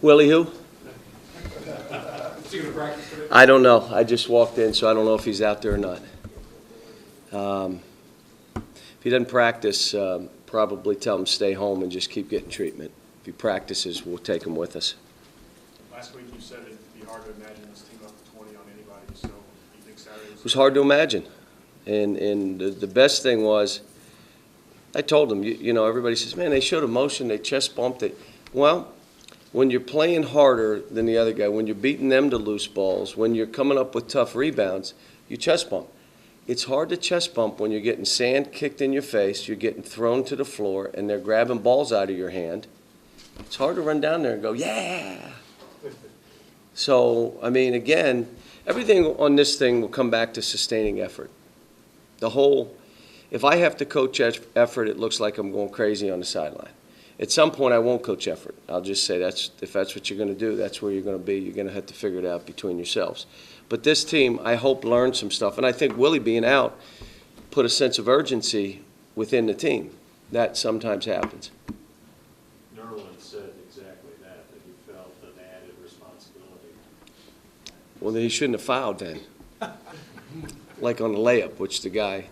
Willie who? Is he going to practice today? I don't know. I just walked in, so I don't know if he's out there or not. If he doesn't practice, probably tell him to stay home and just keep getting treatment. If he practices, we'll take him with us. Last week you said it'd be hard to imagine this team up to 20 on anybody, so you think Saturday was... It was hard to imagine. And the best thing was, I told them, you know, everybody says, man, they showed emotion, they chest bumped it. Well, when you're playing harder than the other guy, when you're beating them to loose balls, when you're coming up with tough rebounds, you chest bump. It's hard to chest bump when you're getting sand kicked in your face, you're getting thrown to the floor, and they're grabbing balls out of your hand. It's hard to run down there and go, yeah. So, I mean, again, everything on this thing will come back to sustaining effort. The whole, if I have to coach effort, it looks like I'm going crazy on the sideline. At some point, I won't coach effort. I'll just say if that's what you're going to do, that's where you're going to be. You're going to have to figure it out between yourselves. But this team, I hope, learned some stuff. And I think Willie being out put a sense of urgency within the team. That sometimes happens. Nerlens said exactly that he felt an added responsibility. Well, then he shouldn't have fouled then. Like on the layup, which the guy,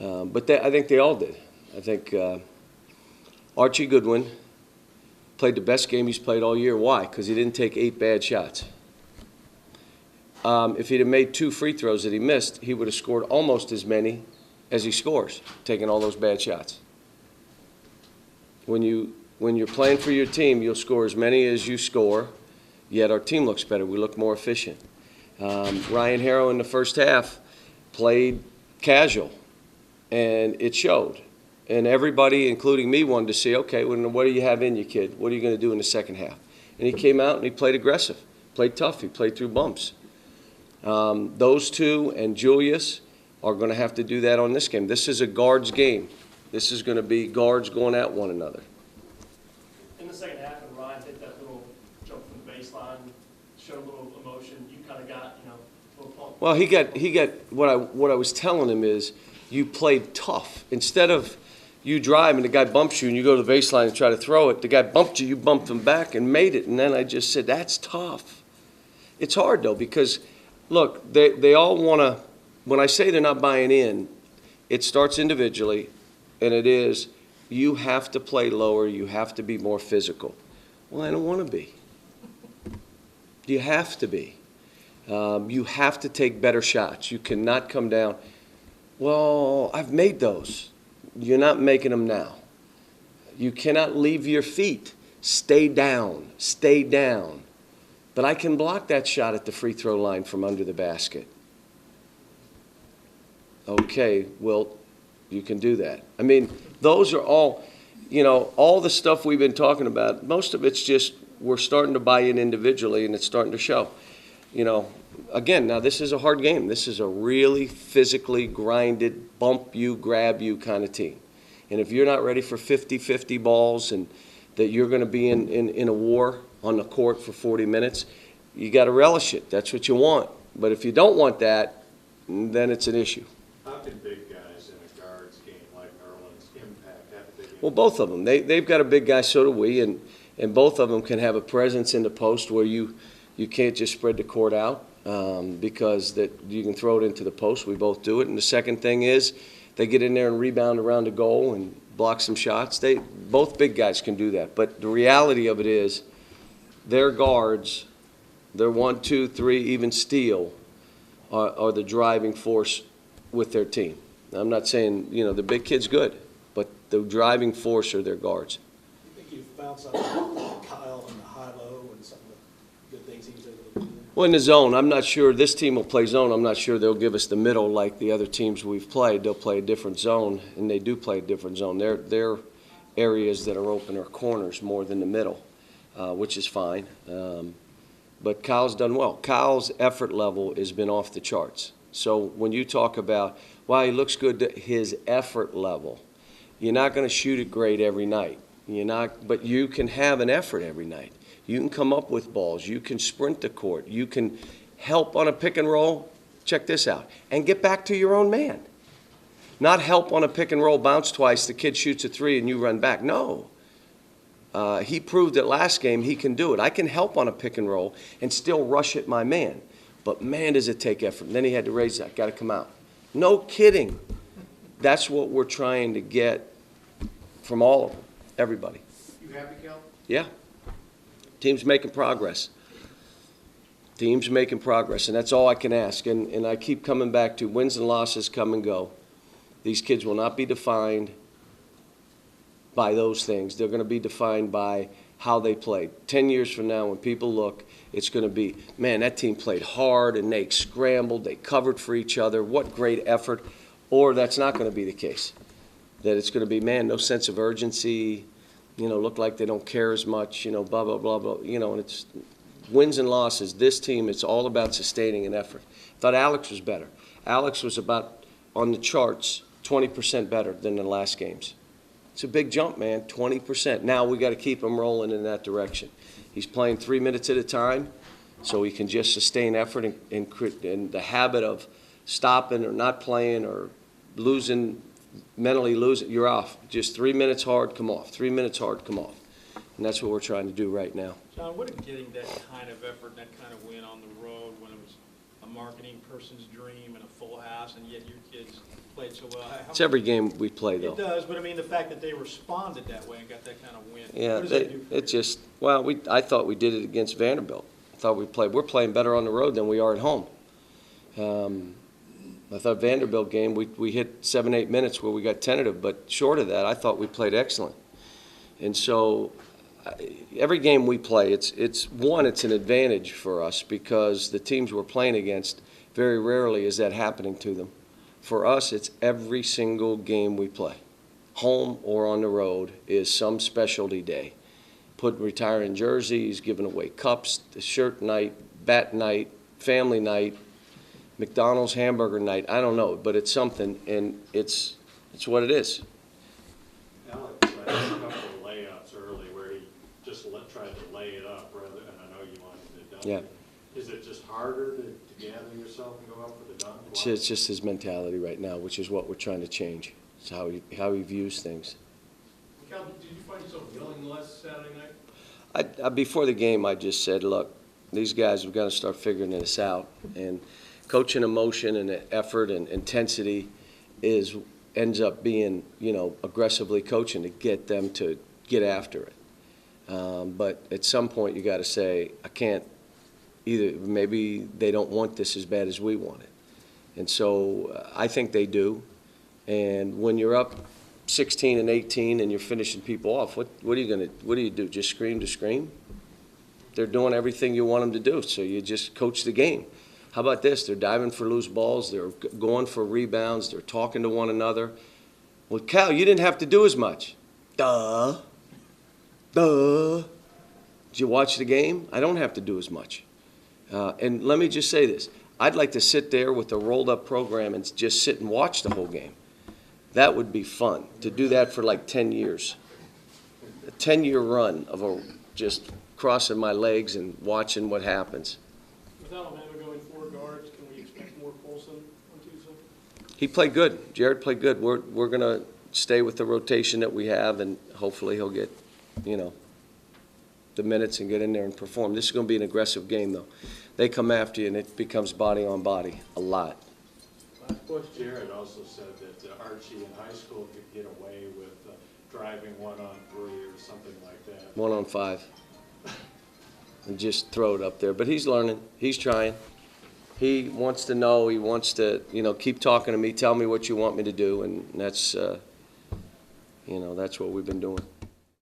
but I think they all did. I think Archie Goodwin played the best game he's played all year. Why? Because he didn't take 8 bad shots. If he'd have made 2 free throws that he missed, he would have scored almost as many as he scores, taking all those bad shots. When you're playing for your team, you'll score as many as you score, yet our team looks better. We look more efficient. Ryan Harrow in the first half played casual, and it showed. And everybody, including me, wanted to see, okay, what do you have in you, kid? What are you going to do in the second half? And he came out and he played aggressive, played tough. He played through bumps. Those two and Julius are going to have to do that on this game. This is a guards game. This is going to be guards going at one another. In the second half, when Ryan hit that little jump from the baseline, showed a little emotion, you kind of got, a little pump. Well, he got what I was telling him is you played tough. Instead of you drive and the guy bumps you and you go to the baseline and try to throw it, the guy bumped you, you bumped him back and made it. And then I just said, that's tough. It's hard, though, because, look, they all want to, when I say they're not buying in, it starts individually, and it is you have to play lower, you have to be more physical. Well, I don't want to be. You have to be. You have to take better shots. You cannot come down, well, I've made those. You're not making them now. You cannot leave your feet. Stay down. Stay down. But I can block that shot at the free throw line from under the basket. Okay, well, you can do that. I mean, those are all, all the stuff we've been talking about, most of it's just we're starting to buy in individually and it's starting to show. Again, now this is a hard game. This is a really physically grinded, bump you, grab you kind of team. And if you're not ready for 50-50 balls and that you're going to be in a war on the court for 40 minutes, you got to relish it. That's what you want. But if you don't want that, then it's an issue. How can big guys in a guards game like Nerlens have a big impact? Well, both of them. They've got a big guy, so do we, and both of them can have a presence in the post where you can't just spread the court out because that you can throw it into the post. We both do it. And the second thing is they get in there and rebound around the goal and block some shots. Both big guys can do that. But the reality of it is their guards, their 1, 2, 3, even steal are the driving force with their team. I'm not saying, the big kid's good, but the driving force are their guards. You think you've found something with Kyle and the high-low and some of the good things he was able to do? Well, in the zone, I'm not sure this team will play zone. I'm not sure they'll give us the middle like the other teams we've played. They'll play a different zone, and they do play a different zone. Their areas that are open are corners more than the middle, which is fine. But Kyle's done well. Kyle's effort level has been off the charts. So when you talk about, wow, he looks good, his effort level, you're not going to shoot it great every night. But you can have an effort every night. You can come up with balls. You can sprint the court. You can help on a pick and roll. Check this out. And get back to your own man. Not help on a pick and roll, bounce twice, the kid shoots a 3 and you run back. No. He proved that last game he can do it. I can help on a pick and roll and still rush at my man. But man, does it take effort. And then he had to raise that. Got to come out. No kidding. That's what we're trying to get from all of them, everybody. You happy, Cal? Yeah. Team's making progress. Team's making progress, and that's all I can ask. And I keep coming back to wins and losses come and go. These kids will not be defined by those things. They're going to be defined by how they played. 10 years from now, when people look, it's going to be, man, that team played hard, and they scrambled, they covered for each other. What great effort. Or that's not going to be the case. That it's going to be, man, no sense of urgency, look like they don't care as much, blah, blah, blah, blah, and it's wins and losses. This team, it's all about sustaining an effort. I thought Alex was better. Alex was about, on the charts, 20% better than the last games. It's a big jump, man, 20%. Now we got to keep him rolling in that direction. He's playing 3 minutes at a time, so he can just sustain effort and the habit of stopping or not playing or mentally losing, you're off. Just 3 minutes hard, come off. 3 minutes hard, come off. And that's what we're trying to do right now. John, what if getting that kind of effort and that kind of win on the road when it was a marketing person's dream and a full house, and yet your kids played so well? It's every game we play, though. It does, but I mean, the fact that they responded that way and got that kind of win. Yeah, what does that do for you? it just, well, I thought we did it against Vanderbilt. I thought we're playing better on the road than we are at home. I thought Vanderbilt game, we hit 7, 8 minutes where we got tentative, but short of that, I thought we played excellent. And so every game we play, it's an advantage for us because the teams we're playing against, very rarely is that happening to them. For us, it's every single game we play, home or on the road, is some specialty day. Retiring jerseys, giving away cups, the shirt night, bat night, family night, McDonald's hamburger night. I don't know, but it's something, and it's what it is. Alex had a couple of layups early where he just tried to lay it up rather, and I know you wanted it done. Yeah. Is it just harder to gather yourself and go up for the dunk? It's just his mentality right now, which is what we're trying to change. It's how he views things. Cal, did you find yourself yelling less Saturday night? Before the game, I just said, look, these guys have got to start figuring this out. And coaching emotion and effort and intensity ends up being, aggressively coaching to get them to get after it. But at some point, you got to say, I can't either. Maybe they don't want this as bad as we want it. And so I think they do. And when you're up 16 and 18 and you're finishing people off, what do you do? Just scream to scream? They're doing everything you want them to do, so you just coach the game. How about this? They're diving for loose balls. They're going for rebounds. They're talking to one another. Well, Cal, you didn't have to do as much. Duh. Did you watch the game? I don't have to do as much. And let me just say this. I'd like to sit there with a rolled-up program and just sit and watch the whole game. That would be fun, to do that for like 10 years. A 10-year run of just crossing my legs and watching what happens. With Alabama going 4 guards, can we expect more Colson on Tuesday? He played good. Jared played good. We're going to stay with the rotation that we have, and hopefully he'll get, the minutes and get in there and perform. This is going to be an aggressive game, though. They come after you, and it becomes body on body a lot. Last question. Jared also said that Archie in high school could get away with driving 1-on-3 or something like that. 1-on-5. And just throw it up there. But he's learning. He's trying. He wants to know. He wants to, keep talking to me, tell me what you want me to do, and that's, that's what we've been doing.